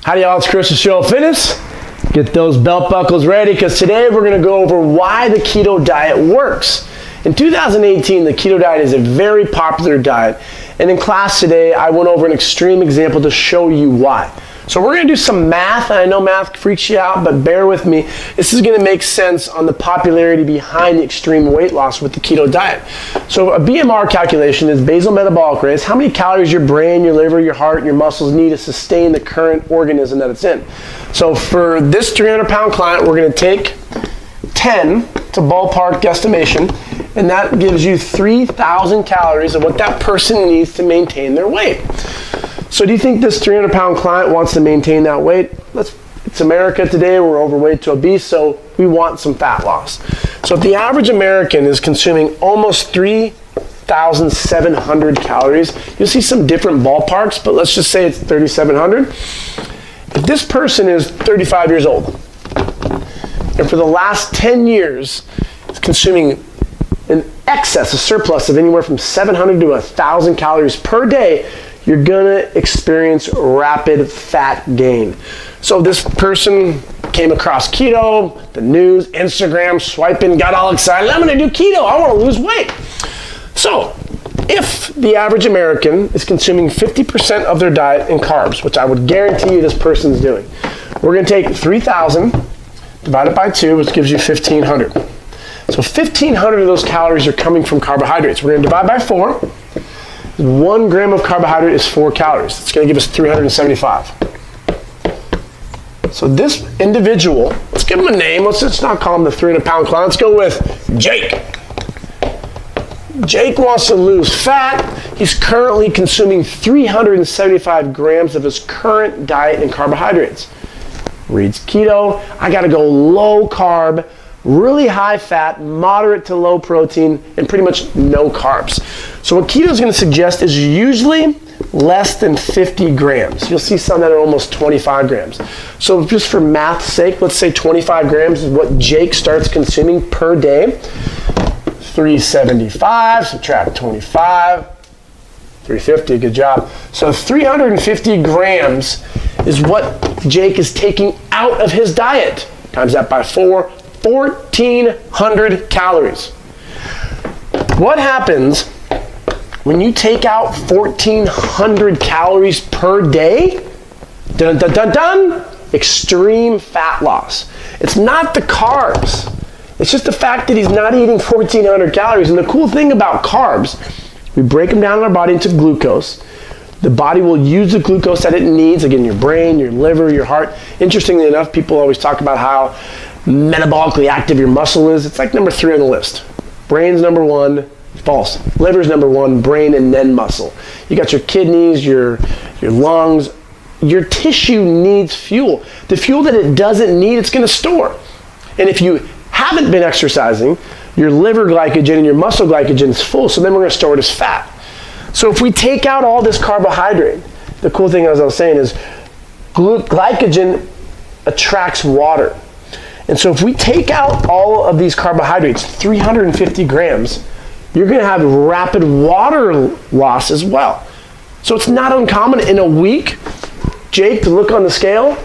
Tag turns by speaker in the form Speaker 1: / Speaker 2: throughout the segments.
Speaker 1: Howdy y'all, it's Chris with Show Up Fitness. Get those belt buckles ready because today we're going to go over why the keto diet works. In 2018, the keto diet is a very popular diet, and in class today I went over an extreme example to show you why. So we're going to do some math, and I know math freaks you out, but bear with me. This is going to make sense on the popularity behind the extreme weight loss with the keto diet. So a BMR calculation is basal metabolic rate. It's how many calories your brain, your liver, your heart, and your muscles need to sustain the current organism that it's in. So for this 300-pound client, we're going to take 10, it's a ballpark guesstimation, and that gives you 3,000 calories of what that person needs to maintain their weight. So do you think this 300-pound client wants to maintain that weight? It's America today, we're overweight to obese, so we want some fat loss. So if the average American is consuming almost 3,700 calories, you'll see some different ballparks, but let's just say it's 3,700. If this person is 35 years old, and for the last 10 years is consuming an excess, a surplus of anywhere from 700 to 1,000 calories per day, you're gonna experience rapid fat gain. So this person came across keto, the news, Instagram, swiping, got all excited, I'm gonna do keto, I wanna lose weight. So if the average American is consuming 50% of their diet in carbs, which I would guarantee you this person's doing, we're gonna take 3,000, divide it by 2, which gives you 1,500. So 1,500 of those calories are coming from carbohydrates. We're gonna divide by 4. 1 gram of carbohydrate is 4 calories. It's going to give us 375. So this individual, let's give him a name. Let's not call him the 300-pound client. Let's go with Jake. Jake wants to lose fat. He's currently consuming 375 grams of his current diet in carbohydrates. Reads keto. I got to go low carb, really high fat, moderate to low protein, and pretty much no carbs. So what keto is going to suggest is usually less than 50 grams. You'll see some that are almost 25 grams. So just for math's sake, let's say 25 grams is what Jake starts consuming per day. 375, subtract 25, 350, good job. So 350 grams is what Jake is taking out of his diet. Times that by 4, 1,400 calories. What happens when you take out 1,400 calories per day? Dun, dun, dun, dun. Extreme fat loss. It's not the carbs. It's just the fact that he's not eating 1,400 calories. And the cool thing about carbs, we break them down in our body into glucose. The body will use the glucose that it needs, again, your brain, your liver, your heart. Interestingly enough, people always talk about how metabolically active your muscle is. It's like number 3 on the list. Brain's number 1, false. Liver's number 1, brain and then muscle. You got your kidneys, your lungs. Your tissue needs fuel. The fuel that it doesn't need, it's going to store. And if you haven't been exercising, your liver glycogen and your muscle glycogen is full, so then we're going to store it as fat. So if we take out all this carbohydrate, the cool thing as I was saying is glycogen attracts water. And so if we take out all of these carbohydrates, 350 grams, you're going to have rapid water loss as well. So it's not uncommon in a week, Jake, to look on the scale.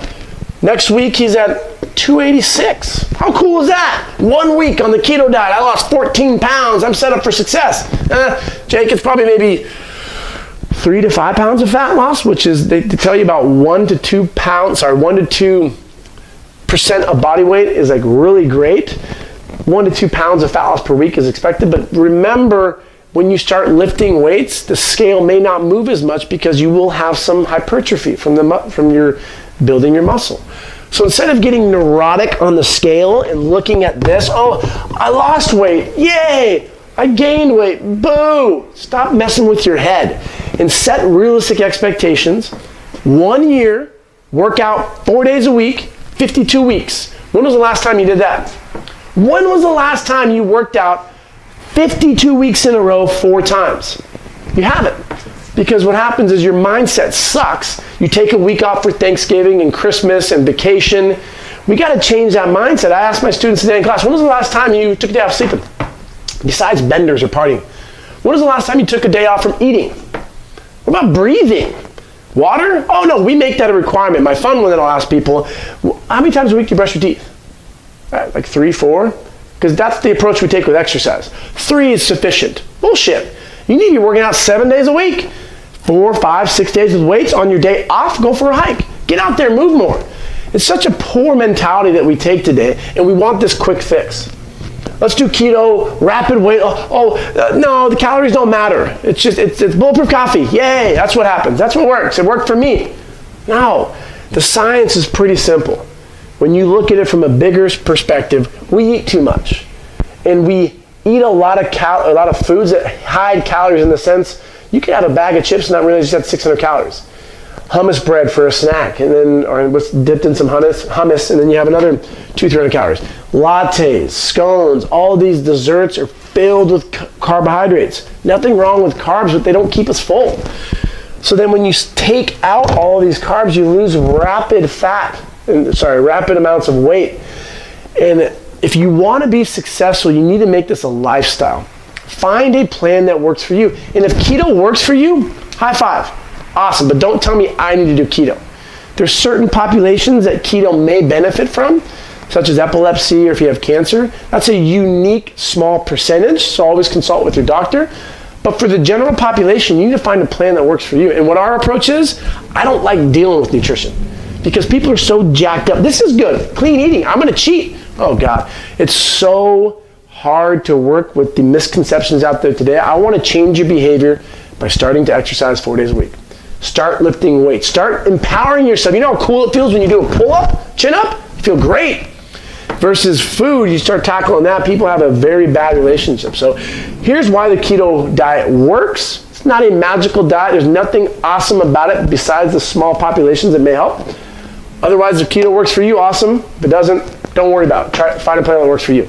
Speaker 1: Next week he's at 286. How cool is that? 1 week on the keto diet, I lost 14 pounds. I'm set up for success. Jake, it's probably maybe 3 to 5 pounds of fat loss, which is, they tell you about 1 to 2 percent of body weight is like really great. 1 to 2 pounds of fat loss per week is expected, but remember, when you start lifting weights, the scale may not move as much because you will have some hypertrophy from your building your muscle. So instead of getting neurotic on the scale and looking at this, oh, I lost weight, yay, I gained weight, boo. Stop messing with your head and set realistic expectations. 1 year, work out 4 days a week, 52 weeks. When was the last time you did that? When was the last time you worked out 52 weeks in a row 4 times? You haven't. Because what happens is your mindset sucks. You take a week off for Thanksgiving and Christmas and vacation. We got to change that mindset. I asked my students today in class, when was the last time you took a day off sleeping? Besides benders or partying. When was the last time you took a day off from eating? What about breathing? Water? Oh no, we make that a requirement. My fun one that I'll ask people, how many times a week do you brush your teeth? Like 3, 4? Because that's the approach we take with exercise. 3 is sufficient. Bullshit. You need to be working out 7 days a week. 4, 5, 6 days with weights. On your day off, go for a hike. Get out there, move more. It's such a poor mentality that we take today, and we want this quick fix. Let's do keto, rapid weight. No, the calories don't matter. It's bulletproof coffee. Yay, that's what happens. That's what works. It worked for me. No, the science is pretty simple. When you look at it from a bigger perspective, we eat too much. And we eat a lot of foods that hide calories in the sense, you can have a bag of chips and not realize you just had 600 calories. Hummus bread for a snack, or what's dipped in some hummus, and then you have another 200-300 calories. Lattes, scones, all these desserts are filled with carbohydrates. Nothing wrong with carbs, but they don't keep us full. So then when you take out all of these carbs, you lose rapid amounts of weight. And if you want to be successful, you need to make this a lifestyle. Find a plan that works for you. And if keto works for you, high five. Awesome, but don't tell me I need to do keto. There's certain populations that keto may benefit from, such as epilepsy or if you have cancer. That's a unique small percentage, so always consult with your doctor. But for the general population, you need to find a plan that works for you. And what our approach is, I don't like dealing with nutrition because people are so jacked up. This is good, clean eating, I'm gonna cheat. Oh God, it's so hard to work with the misconceptions out there today. I wanna change your behavior by starting to exercise 4 days a week. Start lifting weights. Start empowering yourself. You know how cool it feels when you do a pull-up, chin-up? You feel great. Versus food, you start tackling that, people have a very bad relationship. So here's why the keto diet works. It's not a magical diet. There's nothing awesome about it besides the small populations that may help. Otherwise, if keto works for you, awesome. If it doesn't, don't worry about it. Find a plan that works for you.